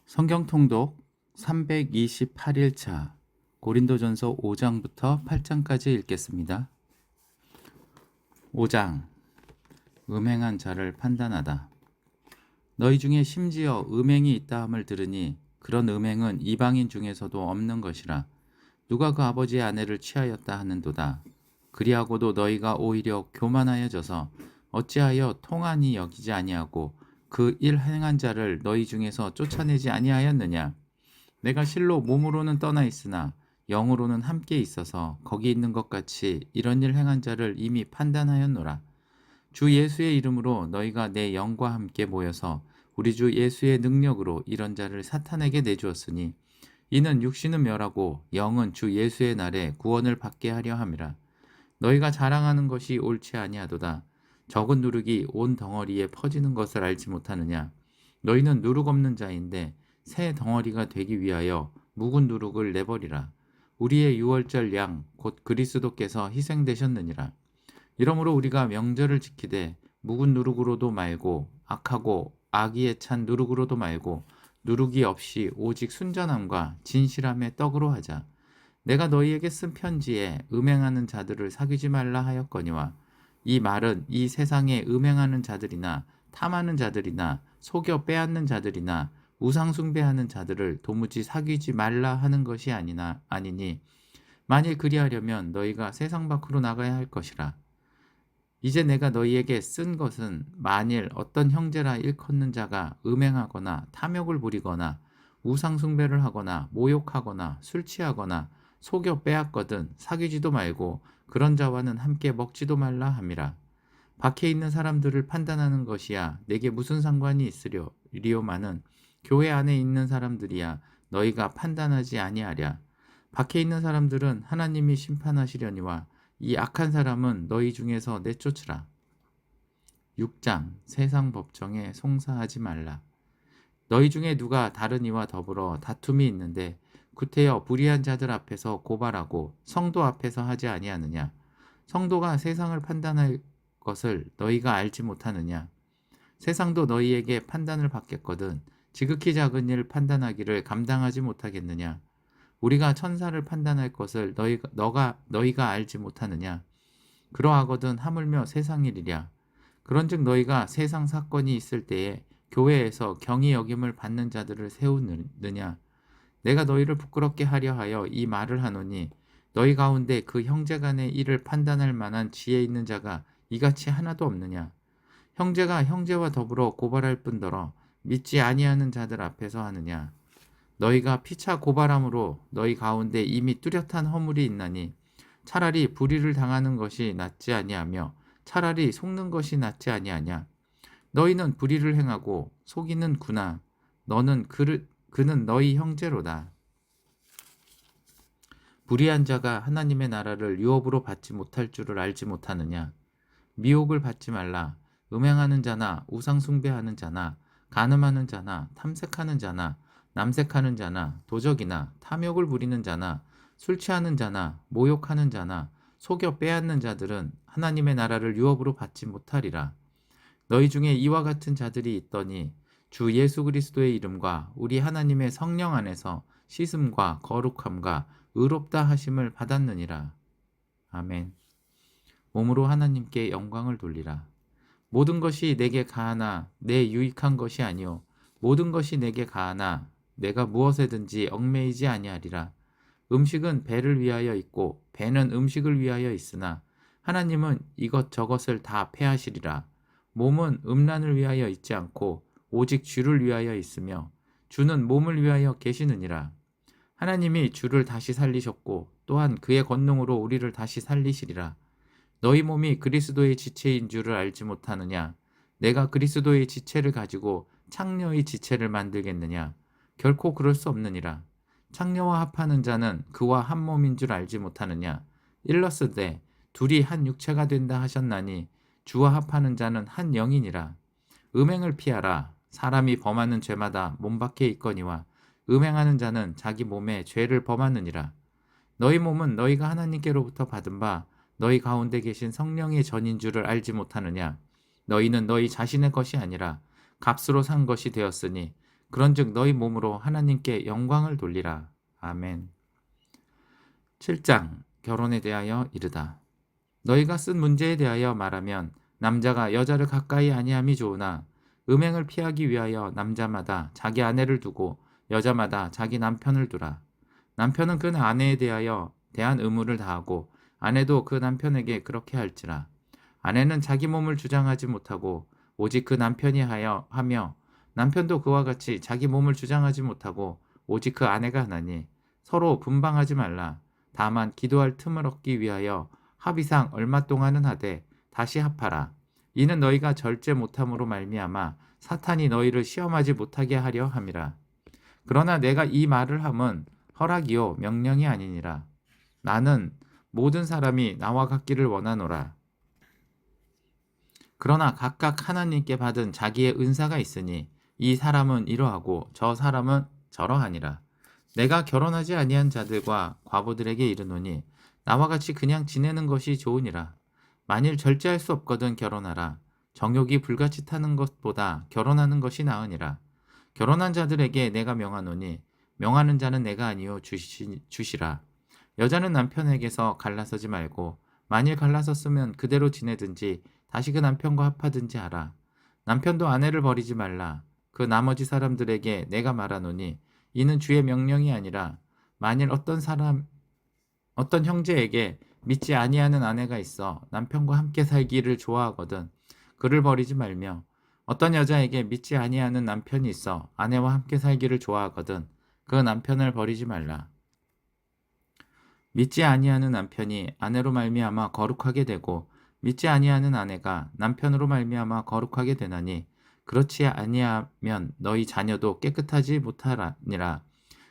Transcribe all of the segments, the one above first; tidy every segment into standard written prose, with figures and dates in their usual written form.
성경 통독 328일차 고린도전서 5장부터 8장까지 읽겠습니다. 5장 음행한 자를 판단하다. 너희 중에 심지어 음행이 있다 함을 들으니 그런 음행은 이방인 중에서도 없는 것이라. 누가 그 아버지의 아내를 취하였다 하는도다. 그리하고도 너희가 오히려 교만하여져서 어찌하여 통한이 여기지 아니하고 그 일 행한 자를 너희 중에서 쫓아내지 아니하였느냐. 내가 실로 몸으로는 떠나 있으나 영으로는 함께 있어서 거기 있는 것 같이 이런 일 행한 자를 이미 판단하였노라. 주 예수의 이름으로 너희가 내 영과 함께 모여서 우리 주 예수의 능력으로 이런 자를 사탄에게 내주었으니 이는 육신은 멸하고 영은 주 예수의 날에 구원을 받게 하려 함이라. 너희가 자랑하는 것이 옳지 아니하도다. 적은 누룩이 온 덩어리에 퍼지는 것을 알지 못하느냐. 너희는 누룩 없는 자인데 새 덩어리가 되기 위하여 묵은 누룩을 내버리라. 우리의 유월절 양 곧 그리스도께서 희생되셨느니라. 이러므로 우리가 명절을 지키되 묵은 누룩으로도 말고 악하고 악의에 찬 누룩으로도 말고 누룩이 없이 오직 순전함과 진실함의 떡으로 하자. 내가 너희에게 쓴 편지에 음행하는 자들을 사귀지 말라 하였거니와 이 말은 이 세상에 음행하는 자들이나 탐하는 자들이나 속여 빼앗는 자들이나 우상 숭배하는 자들을 도무지 사귀지 말라 하는 것이 아니니 만일 그리하려면 너희가 세상 밖으로 나가야 할 것이라. 이제 내가 너희에게 쓴 것은 만일 어떤 형제라 일컫는 자가 음행하거나 탐욕을 부리거나 우상 숭배를 하거나 모욕하거나 술 취하거나 속여 빼앗거든 사귀지도 말고 그런 자와는 함께 먹지도 말라 함이라. 밖에 있는 사람들을 판단하는 것이야 내게 무슨 상관이 있으리오마는 교회 안에 있는 사람들이야 너희가 판단하지 아니하랴. 밖에 있는 사람들은 하나님이 심판하시려니와 이 악한 사람은 너희 중에서 내쫓으라. 6장 세상 법정에 송사하지 말라. 너희 중에 누가 다른 이와 더불어 다툼이 있는데 구태여 불의한 자들 앞에서 고발하고 성도 앞에서 하지 아니하느냐. 성도가 세상을 판단할 것을 너희가 알지 못하느냐. 세상도 너희에게 판단을 받겠거든 지극히 작은 일 판단하기를 감당하지 못하겠느냐. 우리가 천사를 판단할 것을 너희가 알지 못하느냐. 그러하거든 하물며 세상 일이랴. 그런즉 너희가 세상 사건이 있을 때에 교회에서 경히 여김을 받는 자들을 세우느냐. 내가 너희를 부끄럽게 하려 하여 이 말을 하노니 너희 가운데 그 형제간의 일을 판단할 만한 지혜 있는 자가 이같이 하나도 없느냐. 형제가 형제와 더불어 고발할 뿐더러 믿지 아니하는 자들 앞에서 하느냐. 너희가 피차 고발함으로 너희 가운데 이미 뚜렷한 허물이 있나니 차라리 불의를 당하는 것이 낫지 아니하며 차라리 속는 것이 낫지 아니하냐. 너희는 불의를 행하고 속이는구나. 그는 너희 형제로다. 불의한 자가 하나님의 나라를 유업으로 받지 못할 줄을 알지 못하느냐. 미혹을 받지 말라. 음행하는 자나 우상 숭배하는 자나 간음하는 자나 탐색하는 자나 남색하는 자나 도적이나 탐욕을 부리는 자나 술 취하는 자나 모욕하는 자나 속여 빼앗는 자들은 하나님의 나라를 유업으로 받지 못하리라. 너희 중에 이와 같은 자들이 있더니 주 예수 그리스도의 이름과 우리 하나님의 성령 안에서 씻음과 거룩함과 의롭다 하심을 받았느니라. 아멘. 몸으로 하나님께 영광을 돌리라. 모든 것이 내게 가하나 내 유익한 것이 아니요 모든 것이 내게 가하나 내가 무엇에든지 얽매이지 아니하리라. 음식은 배를 위하여 있고 배는 음식을 위하여 있으나 하나님은 이것저것을 다 패하시리라. 몸은 음란을 위하여 있지 않고 오직 주를 위하여 있으며 주는 몸을 위하여 계시느니라. 하나님이 주를 다시 살리셨고 또한 그의 권능으로 우리를 다시 살리시리라. 너희 몸이 그리스도의 지체인 줄을 알지 못하느냐. 내가 그리스도의 지체를 가지고 창녀의 지체를 만들겠느냐. 결코 그럴 수 없느니라. 창녀와 합하는 자는 그와 한 몸인 줄 알지 못하느냐. 일러스되 둘이 한 육체가 된다 하셨나니 주와 합하는 자는 한 영이니라. 음행을 피하라. 사람이 범하는 죄마다 몸 밖에 있거니와 음행하는 자는 자기 몸에 죄를 범하느니라. 너희 몸은 너희가 하나님께로부터 받은 바 너희 가운데 계신 성령의 전인 줄을 알지 못하느냐. 너희는 너희 자신의 것이 아니라 값으로 산 것이 되었으니 그런즉 너희 몸으로 하나님께 영광을 돌리라. 아멘. 7장 결혼에 대하여 이르다. 너희가 쓴 문제에 대하여 말하면 남자가 여자를 가까이 아니함이 좋으나 음행을 피하기 위하여 남자마다 자기 아내를 두고 여자마다 자기 남편을 두라. 남편은 그 아내에 대한 의무를 다하고 아내도 그 남편에게 그렇게 할지라. 아내는 자기 몸을 주장하지 못하고 오직 그 남편이 하며 남편도 그와 같이 자기 몸을 주장하지 못하고 오직 그 아내가 하나니 서로 분방하지 말라. 다만 기도할 틈을 얻기 위하여 합의상 얼마 동안은 하되 다시 합하라. 이는 너희가 절제 못함으로 말미암아 사탄이 너희를 시험하지 못하게 하려 함이라. 그러나 내가 이 말을 함은 허락이요 명령이 아니니라. 나는 모든 사람이 나와 같기를 원하노라. 그러나 각각 하나님께 받은 자기의 은사가 있으니 이 사람은 이러하고 저 사람은 저러하니라. 내가 결혼하지 아니한 자들과 과부들에게 이르노니 나와 같이 그냥 지내는 것이 좋으니라. 만일 절제할 수 없거든 결혼하라. 정욕이 불같이 타는 것보다 결혼하는 것이 나으니라. 결혼한 자들에게 내가 명하노니 명하는 자는 내가 아니요 주시라. 여자는 남편에게서 갈라서지 말고 만일 갈라섰으면 그대로 지내든지 다시 그 남편과 합하든지 하라. 남편도 아내를 버리지 말라. 그 나머지 사람들에게 내가 말하노니 이는 주의 명령이 아니라 만일 어떤 형제에게 믿지 아니하는 아내가 있어 남편과 함께 살기를 좋아하거든 그를 버리지 말며 어떤 여자에게 믿지 아니하는 남편이 있어 아내와 함께 살기를 좋아하거든 그 남편을 버리지 말라. 믿지 아니하는 남편이 아내로 말미암아 거룩하게 되고 믿지 아니하는 아내가 남편으로 말미암아 거룩하게 되나니 그렇지 아니하면 너희 자녀도 깨끗하지 못하니라.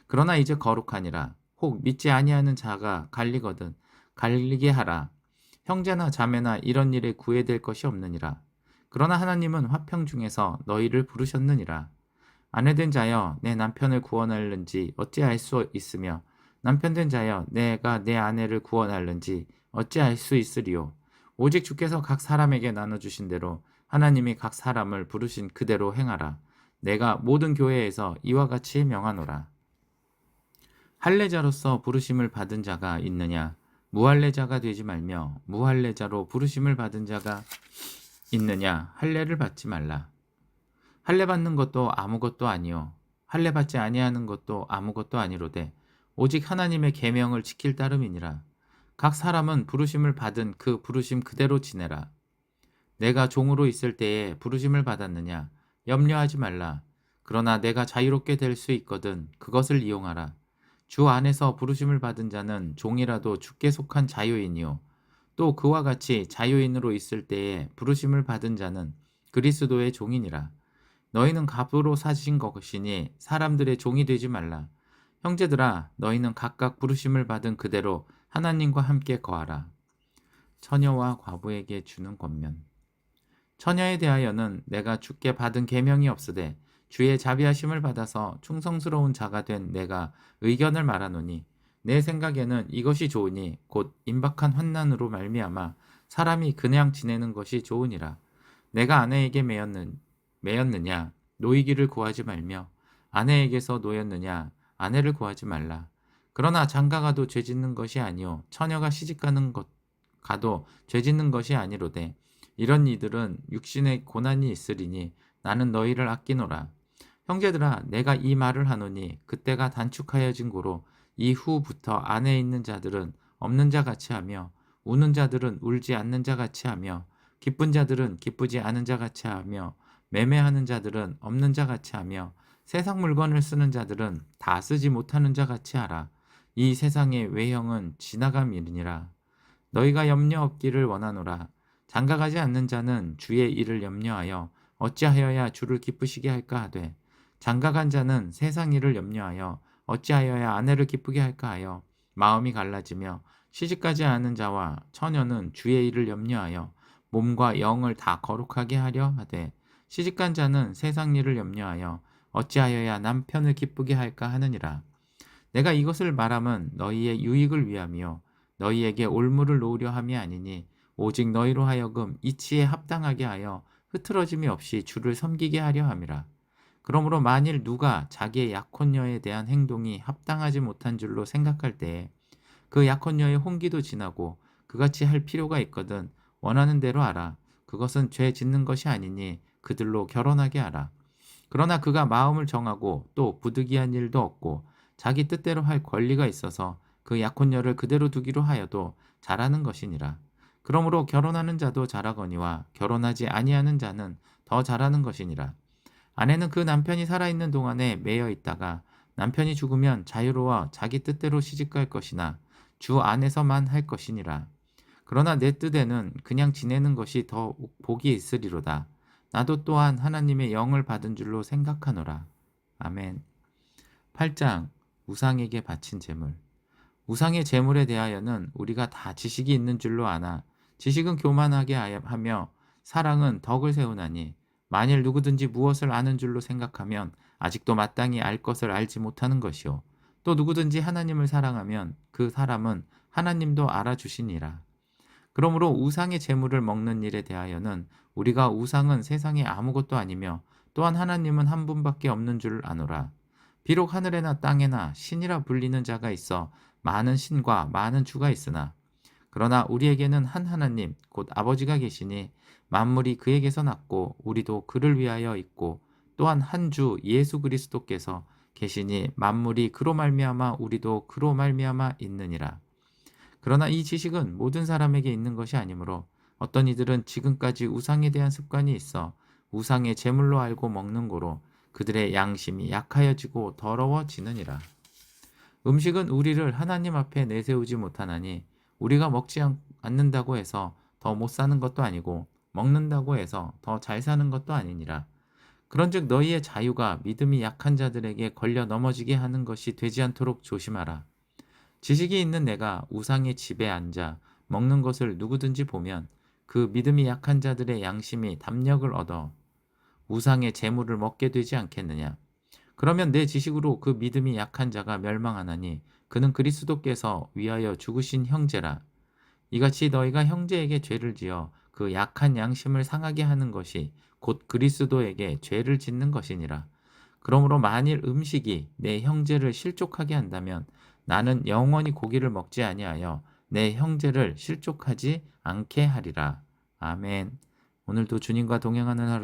그러나 이제 거룩하니라. 혹 믿지 아니하는 자가 갈리거든 갈리게 하라. 형제나 자매나 이런 일에 구애될 것이 없느니라. 그러나 하나님은 화평 중에서 너희를 부르셨느니라. 아내된 자여 내 남편을 구원할는지 어찌 알 수 있으며 남편된 자여 내가 내 아내를 구원할는지 어찌 알 수 있으리요. 오직 주께서 각 사람에게 나눠주신 대로 하나님이 각 사람을 부르신 그대로 행하라. 내가 모든 교회에서 이와 같이 명하노라. 할례자로서 부르심을 받은 자가 있느냐? 무할례자가 되지 말며 무할례자로 부르심을 받은 자가 있느냐? 할례를 받지 말라. 할례 받는 것도 아무것도 아니요 할례 받지 아니하는 것도 아무것도 아니로되 오직 하나님의 계명을 지킬 따름이니라. 각 사람은 부르심을 받은 그 부르심 그대로 지내라. 내가 종으로 있을 때에 부르심을 받았느냐? 염려하지 말라. 그러나 내가 자유롭게 될 수 있거든 그것을 이용하라. 주 안에서 부르심을 받은 자는 종이라도 주께 속한 자유인이요 또 그와 같이 자유인으로 있을 때에 부르심을 받은 자는 그리스도의 종이니라. 너희는 값으로 사신 것이니 사람들의 종이 되지 말라. 형제들아 너희는 각각 부르심을 받은 그대로 하나님과 함께 거하라. 처녀와 과부에게 주는 권면. 처녀에 대하여는 내가 주께 받은 계명이 없으되 주의 자비하심을 받아서 충성스러운 자가 된 내가 의견을 말하노니 내 생각에는 이것이 좋으니 곧 임박한 환난으로 말미암아 사람이 그냥 지내는 것이 좋으니라. 내가 아내에게 매였느냐 노이기를 구하지 말며 아내에게서 노였느냐 아내를 구하지 말라. 그러나 장가가도 죄짓는 것이 아니요 처녀가 시집가는 것 가도 죄짓는 것이 아니로되 이런 이들은 육신의 고난이 있으리니 나는 너희를 아끼노라. 형제들아 내가 이 말을 하노니 그때가 단축하여진 고로 이후부터 안에 있는 자들은 없는 자 같이 하며 우는 자들은 울지 않는 자 같이 하며 기쁜 자들은 기쁘지 않은 자 같이 하며 매매하는 자들은 없는 자 같이 하며 세상 물건을 쓰는 자들은 다 쓰지 못하는 자 같이 하라. 이 세상의 외형은 지나감이니라. 너희가 염려 없기를 원하노라. 장가가지 않는 자는 주의 일을 염려하여 어찌하여야 주를 기쁘시게 할까 하되 장가간 자는 세상 일을 염려하여 어찌하여야 아내를 기쁘게 할까 하여 마음이 갈라지며 시집가지 않은 자와 처녀는 주의 일을 염려하여 몸과 영을 다 거룩하게 하려 하되 시집간 자는 세상 일을 염려하여 어찌하여야 남편을 기쁘게 할까 하느니라. 내가 이것을 말함은 너희의 유익을 위함이요 너희에게 올무를 놓으려 함이 아니니 오직 너희로 하여금 이치에 합당하게 하여 흐트러짐이 없이 주를 섬기게 하려 함이라. 그러므로 만일 누가 자기의 약혼녀에 대한 행동이 합당하지 못한 줄로 생각할 때에 그 약혼녀의 혼기도 지나고 그같이 할 필요가 있거든 원하는 대로 하라. 그것은 죄 짓는 것이 아니니 그들로 결혼하게 하라. 그러나 그가 마음을 정하고 또 부득이한 일도 없고 자기 뜻대로 할 권리가 있어서 그 약혼녀를 그대로 두기로 하여도 잘하는 것이니라. 그러므로 결혼하는 자도 잘하거니와 결혼하지 아니하는 자는 더 잘하는 것이니라. 아내는 그 남편이 살아있는 동안에 매여 있다가 남편이 죽으면 자유로워 자기 뜻대로 시집갈 것이나 주 안에서만 할 것이니라. 그러나 내 뜻에는 그냥 지내는 것이 더 복이 있으리로다. 나도 또한 하나님의 영을 받은 줄로 생각하노라. 아멘. 8장 우상에게 바친 제물. 우상의 제물에 대하여는 우리가 다 지식이 있는 줄로 아나 지식은 교만하게 하며 사랑은 덕을 세우나니 만일 누구든지 무엇을 아는 줄로 생각하면 아직도 마땅히 알 것을 알지 못하는 것이요 또 누구든지 하나님을 사랑하면 그 사람은 하나님도 알아주시니라. 그러므로 우상의 제물을 먹는 일에 대하여는 우리가 우상은 세상에 아무것도 아니며 또한 하나님은 한 분밖에 없는 줄 아노라. 비록 하늘에나 땅에나 신이라 불리는 자가 있어 많은 신과 많은 주가 있으나 그러나 우리에게는 한 하나님 곧 아버지가 계시니 만물이 그에게서 났고 우리도 그를 위하여 있고 또한 한 주 예수 그리스도께서 계시니 만물이 그로 말미암아 우리도 그로 말미암아 있느니라. 그러나 이 지식은 모든 사람에게 있는 것이 아니므로 어떤 이들은 지금까지 우상에 대한 습관이 있어 우상의 제물로 알고 먹는 고로 그들의 양심이 약하여지고 더러워지느니라. 음식은 우리를 하나님 앞에 내세우지 못하나니 우리가 먹지 않는다고 해서 더 못 사는 것도 아니고 먹는다고 해서 더 잘 사는 것도 아니니라. 그런즉 너희의 자유가 믿음이 약한 자들에게 걸려 넘어지게 하는 것이 되지 않도록 조심하라. 지식이 있는 내가 우상의 집에 앉아 먹는 것을 누구든지 보면 그 믿음이 약한 자들의 양심이 담력을 얻어 우상의 재물을 먹게 되지 않겠느냐. 그러면 내 지식으로 그 믿음이 약한 자가 멸망하나니 그는 그리스도께서 위하여 죽으신 형제라. 이같이 너희가 형제에게 죄를 지어 그 약한 양심을 상하게 하는 것이 곧 그리스도에게 죄를 짓는 것이니라. 그러므로 만일 음식이 내 형제를 실족하게 한다면 나는 영원히 고기를 먹지 아니하여 내 형제를 실족하지 않게 하리라. 아멘. 오늘도 주님과 동행하는 하루